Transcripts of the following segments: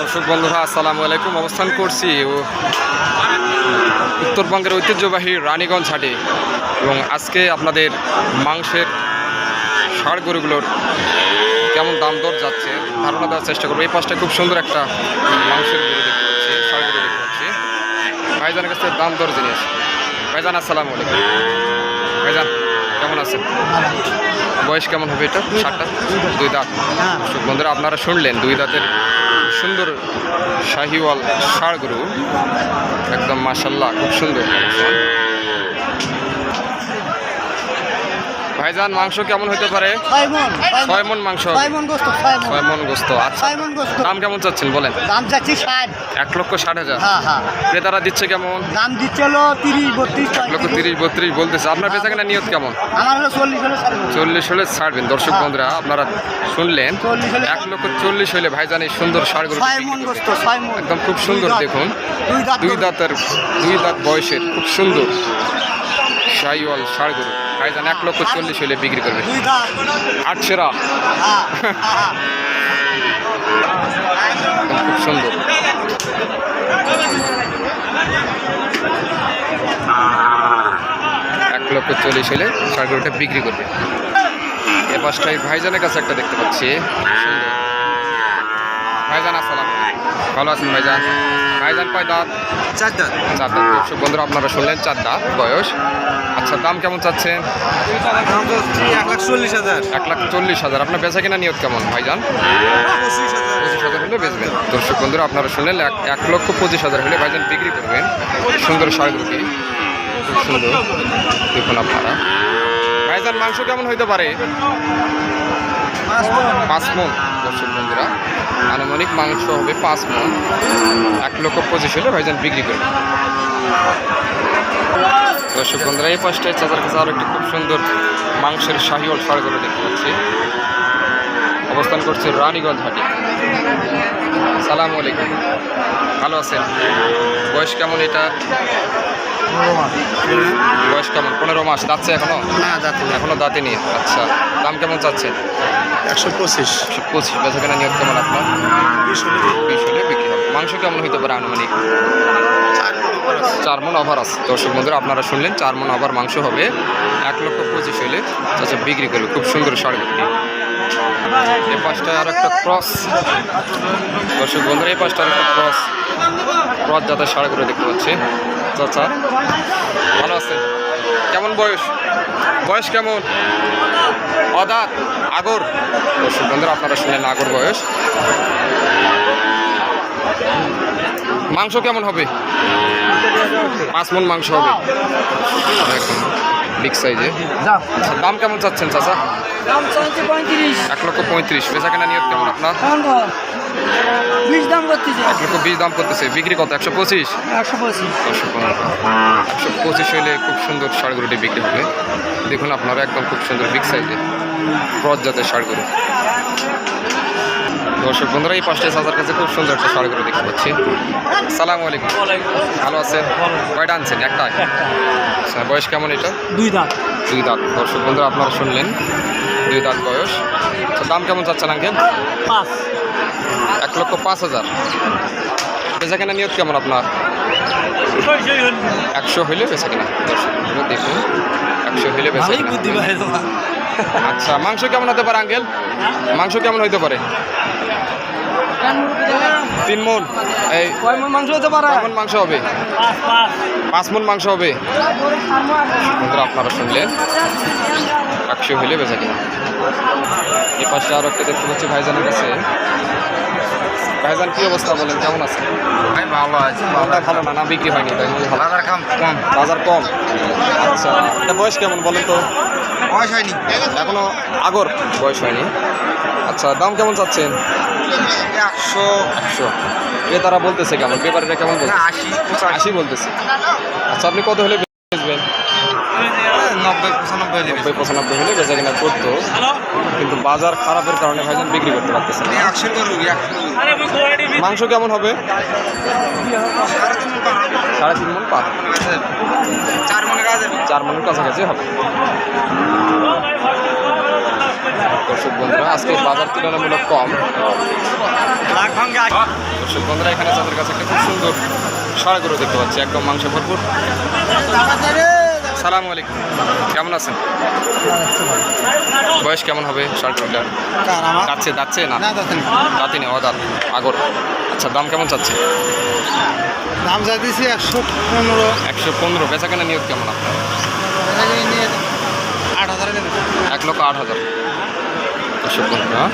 দর্শক বন্ধুরা আসসালামু আলাইকুম। অবস্থান করছি উত্তরবঙ্গের ঐতিহ্যবাহী রানীগঞ্জ হাটে এবং আজকে আপনাদের মাংসের ষাঁড় গরুগুলোর কেমন দাম দর যাচ্ছে ধারণা দেওয়ার চেষ্টা করবো। এই পাশটা খুব সুন্দর একটা মাংসের গরু দেখতে পাচ্ছি, ষাঁড় গরু দেখতে পাচ্ছি। ভাইজানের কাছে দাম দর জিনিস। ভাইজান আসসালামু আলাইকুম। ভাইজান কেমন আছেন? বয়স কেমন হবে এটা? ষাঁড়টা দুই দাঁত। দর্শক বন্ধুরা আপনারা শুনলেন দুই দাঁতের সুন্দর শাহিওয়াল ষাঁড় গরু, একদম মাশাআল্লাহ খুব সুন্দর। ভাইজান মাংস কেমন হতে পারে? 6 মণ মাংস, 6 মণ গোস্ত। আচ্ছা দাম কেমন চাচ্ছেন বলেন? দাম চাচ্ছি 60। 1,60,000। হ্যাঁ হ্যাঁ। ক্রেতারা দিচ্ছে কেমন? দাম দিচ্ছে হলো 30-32। 1,30-32 বলতেছে। আপনার বেচা কেনা নিয়ত কেমন? আমার হলো 40 হলে ছাড়বো। 40 হলে ছাড়বেন। দর্শক বন্ধুরা আপনারা শুনলেন 1,40,000 হলে ভাইজান এই সুন্দর ষাঁড় গরু 6 মণ গোস্ত, 6 মণ একদম খুব সুন্দর। দেখুন দুই দাঁত বয়সের খুব সুন্দর শাহিওয়াল ষাঁড় গরু ভাইজান 1,40,000 হলে বিক্রি করবে। আটশেরা খুব সুন্দর। $1,40,000 হলে ষাঁড় গরুটা বিক্রি করবে। এ পাশটায় ভাইজানের কাছে একটা দেখতে পাচ্ছি সুন্দর। ভাইজান আসসালাম, ভালো আছেন ভাইজান? ভাইজান কয় দাঁত? 4 দাঁত। 4 দাঁত। দর্শক বন্ধুরা আপনারা শুনলেন 4 দাঁত বয়স। আচ্ছা দাম কেমন চাচ্ছেন? 1,40,000। 1,40,000। আপনার বেচা কিনা নিয়ত কেমন ভাইজান? 25,000 হলে বেচবেন। দর্শক বন্ধুরা আপনারা শুনলেন 1,25,000 হলে ভাইজান বিক্রি করবেন সুন্দর ষাঁড় গরুটি, খুব সুন্দর। দেখুন আপনারা ভাইজান মাংস কেমন হইতে পারে? 5 মণ। দর্শক বন্ধুরা আনুমানিক মাংস হবে 5 মণ। 1,25,000 হলে ভাইজান বিক্রি করবে। দর্শক বন্ধুরা এই পাশটায় চাচার কাছে আরও একটি খুব সুন্দর মাংসের শাহিওয়াল ষাঁড় গরু দেখতে পাচ্ছি। অবস্থান করছে রানীগঞ্জ হাটে। সালামু আলাইকুম, ভালো আছেন? বয়স কেমন এটা? বয়স কেমন? 15 মাস। যাচ্ছে এখনো? এখনো দাঁতে নিয়ে। আচ্ছা দাম কেমন চাচ্ছেন? 125। 125। বেচা কেনা নিয়ত কেমন আপনার? 20 হলে বিক্রি হবে। মাংস কেমন হইতে পারে আনুমানিক? 4 মণ ওভার আছে। দর্শক বন্ধুরা আপনারা শুনলেন 4 মণ ওভার মাংস হবে। 1,25,000 হলে আচ্ছা বিক্রি করবে। খুব সুন্দর ষাঁড় গরুটি। এই পাশটায় আর একটা ক্রস। দর্শক বন্ধুরা এই পাশটা আর একটা ক্রস জাতের ষাঁড় গরু দেখতে পাচ্ছি। চাচা ভালো আছেন? কেমন বয়স? বয়স কেমন? অদাঁত আগর। দর্শক বন্ধুরা আপনারা শুনলেন আগর বয়স। মাংস কেমন হবে? 5 মণ মাংস হবে। বিগ সাইজে। দাম কেমন চাচ্ছেন চাচা? 1,35,000। বেচা কেনা নিয়ত কেমন আপনার? 1,20,000 দাম করতেছে। বিক্রি কত? 125। 125 হলে খুব সুন্দর ষাঁড় গরুটি বিক্রি হবে। দেখুন আপনারা একদম খুব সুন্দর বিগ সাইজে ক্রস জাতের ষাঁড় গরু। দর্শক বন্ধুরা এই পাশটায় চাচার কাছে খুব সুন্দর একটা ষাঁড় গরু দেখতে পাচ্ছি। সালামু আলাইকুম, ভালো আছেন? কয়টা আনছেন? একটা। আচ্ছা বয়স কেমন এটা? 2 দাঁত। 2 দাঁত। দর্শক বন্ধুরা আপনারা শুনলেন 2 দাঁত বয়স। আচ্ছা দাম কেমন চাচ্ছেন আঙ্কেল? 5। 1,05,000। বেচা কেনা নিয়ত কেমন আপনার? 100 হইলে বেচা কেনা। দর্শক বন্ধুরা দেখুন 100 হইলে বেচা কেনা। আচ্ছা মাংস কেমন হতে পারে আঙ্কেল? মাংস কেমন হইতে পারে? 3 মণ। এই 6 মণ মাংস হতে পারে। 6 মণ মাংস হবে। 5 মণ মাংস হবে। বন্ধুরা আপনারা শুনলেন 100 হইলে বেচা কিনা। এ পাশে আরো একটা দেখতে পাচ্ছি ভাইজানের কাছে। ভাইজান কি অবস্থা বলেন, কেমন আছে? ভালো আছে। ভালো না, না বিক্রি হয়নি তাই? বাজার কম। বাজার কম। আচ্ছা এটা বয়স কেমন বলেন তো? বয়স হয়নি এখনো আগর বয়স হয়নি। আচ্ছা দাম কেমন চাচ্ছেন? 100। ক্রেতারা বলতেছে কেমন? ব্যাপারীরা কেমন বলছে? 80 বলতেছে। আচ্ছা আপনি কত হলে বেচবেন? 90-95 হলে বেচা কিনা করতো, কিন্তু বাজার খারাপের কারণে ভাইজান বিক্রি করতে পারতেছে না। মাংস কেমন হবে? 3.5 মণ পার। 4 মণের কাছাকাছি হবে। দর্শক বন্ধুরা আজকে বাজার তুলনামূলক কম। দর্শক বন্ধুরা এখানে তাদের কাছে একটা খুব সুন্দর ষাঁড় গরু দেখতে পাচ্ছি, একদম মাংস ভরপুর। সালাম আলাইকুম, কেমন আছেন? বয়স কেমন হবে ষাঁড় গরুটার? যাচ্ছে না দাঁতি নেই, অদাঁত আগর। আচ্ছা, দাম কেমন চাচ্ছে? দাম চাইতেছি 115। 115। বেচা কেনা নিয়োগ কেমন আপনার? 8,000 নেবে। 1,08,000। দর্শক বন্ধুরা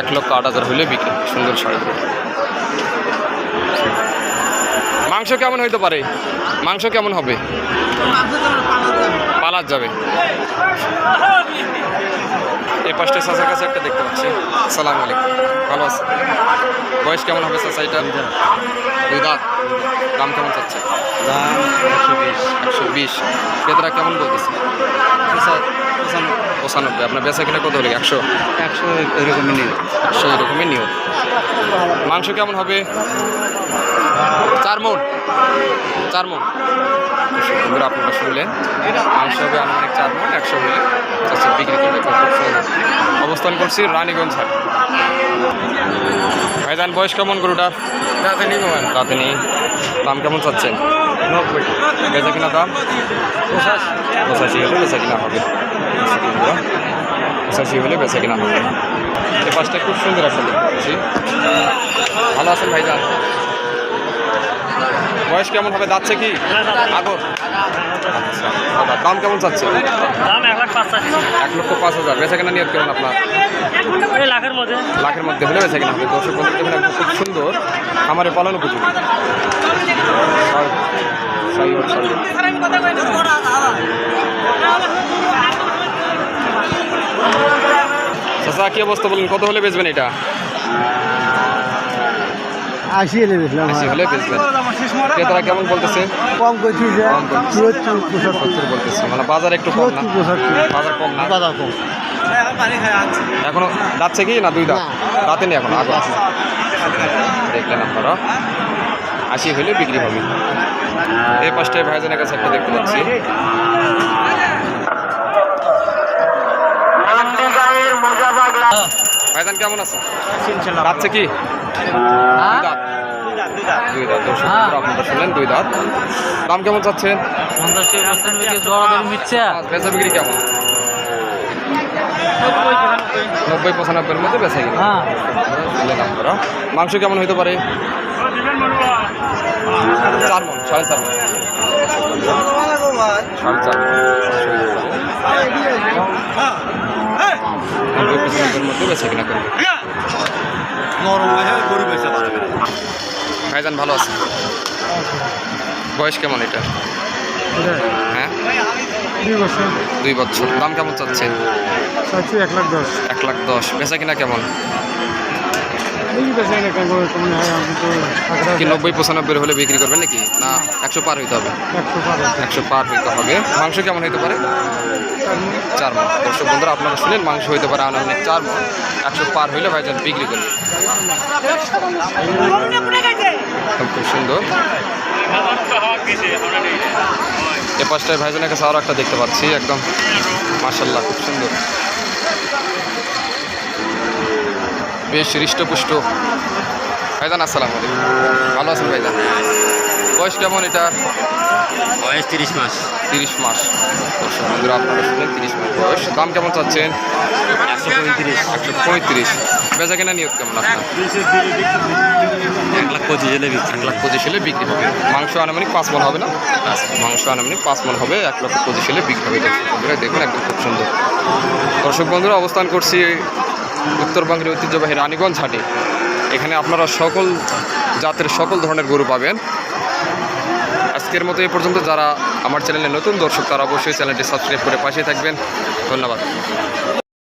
1,08,000 হলে বিক্রি। সুন্দর ষাঁড় গরু। মাংস কেমন হইতে পারে? মাংস কেমন হবে? পালার যাবে। এই পাশটা চাচার কাছে একটা দেখতে পাচ্ছি। আসসালামু আলাইকুম, ভালো আছে? বয়স কেমন হবে চাচা এটা? 2 দাঁত। দাম কেমন চাচ্ছে? দাম 120। ক্রেতারা কেমন বলতেছে? 95। আপনার বেচা কিনা কত হলে? 100 এরকমই নিয়ে। 100 এরকমই নিয়ত। মাংস কেমন হবে? 4 মণ। 4 মণ। বন্ধুরা আপনারা শুনলেন, মাংস হবে আনুমানিক 4 মণ। 100 হলে চাষি বিক্রি করবে। অবস্থান করছি রানীগঞ্জ হাট। ভাইজান বয়স কেমন গরুটার? দাঁতে নেই। দাম কেমন চাচ্ছেন? 90। বেচা কিনা দাম 85 হলে বেচা কিনা হবে। 85 হলে বেচা কিনা হবে। এই পাশটা খুব সুন্দর একটা দেখতে পাচ্ছি। ভালো আছেন ভাইজান? বয়স কেমন হবে? যাচ্ছে কি আগর? আচ্ছা, দাম কেমন চাচ্ছে? দাম 1,05,000। বেচা কেনা নিয়ত কেমন আপনার? লাখের মধ্যে। লাখের মধ্যে হলে বেচা কিনা হবে। দর্শক বন্ধু দেখেন একদম খুব সুন্দর খামারে পালন উপযোগী। চাচা কি অবস্থা বলুন, কত হলে বেচবেন এটা? 80 এলে বেচলাম। 80 হলে বেচবেন। ক্রেতারা কেমন বলতেছে? কম করছি যে কম বলতেছে। 74 বলতেছে, মানে বাজার একটু কম না? 75। বাজার কম না? বাজার কম। এখনো যাচ্ছে কি না? 2 দাঁত। না। দাঁতে নেই এখন, আগর। দেখলেন আপনারা, 80 হলে বিক্রি হবে। এই পাশটায় ভাইজানের কাছে একটা দেখতে পাচ্ছি। ভাইজান কেমন আছে? যাচ্ছে কি? 2 দাঁত। 2 দাঁত। দর্শক বন্ধুরা আপনারা শুনলেন, 2 দাঁত। দাম কেমন চাচ্ছেন? 50 বেচা বিক্রি কেমন? 90-95 মধ্যে বেচা কিনা। শুনলেন আপনারা। মাংস কেমন হইতে পারে? 4 মণ, 4.5 মণ। 4.5 মণ। 90-95 মধ্যে বেচা কিনা করবে। ভাইজান ভালো আছে? বয়স কেমন এটা? হ্যাঁ, 2 বছর। 2 বছর। দাম কেমন চাচ্ছেন? চাচ্ছি 1,10,000। 1,10,000। বেচা কিনা কেমন? কি 90-95 হলে বিক্রি করবেন নাকি? না 100 পার হইতে হবে? 100 পার হইতে হবে। মাংস কেমন হইতে পারে? 4 মণ। দর্শক বন্ধুরা আপনারা শুনেন, মাংস হইতে পারে আনুমানিক 4 মণ। 100 পার হইলে ভাইজান বিক্রি করবে। খুব সুন্দর। এ পাশটায় ভাইজানের কাছে আরও একটা দেখতে পাচ্ছি, একদম মাশাআল্লাহ খুব সুন্দর, বেশ হৃষ্টপুষ্ট। ভাইজান আসসালামু আলাইকুম, ভালো আছেন ভাইজান? বয়স কেমন এটা? বয়স 30 মাস। 30 মাস। দর্শক বন্ধুরা আপনারা শুনলেন, 30 মাস বয়স। দাম কেমন চাচ্ছেন? 135। বেচা কেনা নিয়ত কেমন আপনার? 1,25,000 হলে বিক্রি। 1,25,000 হলে বিক্রি হবে। মাংস আনুমানিক 5 মণ হবে না? মাংস আনুমানিক 5 মণ হবে। 1,25,000 হলে বিক্রি হবে। দর্শক বন্ধুরা দেখুন, একদম খুব সুন্দর। দর্শক বন্ধুরা অবস্থান করছি উত্তরবঙ্গের ঐতিহ্যবাহী রানীগঞ্জ হাটে। এখানে আপনারা সকল জাতের সকল ধরনের গরু পাবেন। আজকের মতো এই পর্যন্ত। যারা আমার চ্যানেলে নতুন দর্শক তারা অবশ্যই চ্যানেলটি সাবস্ক্রাইব করে পাশে থাকবেন। ধন্যবাদ।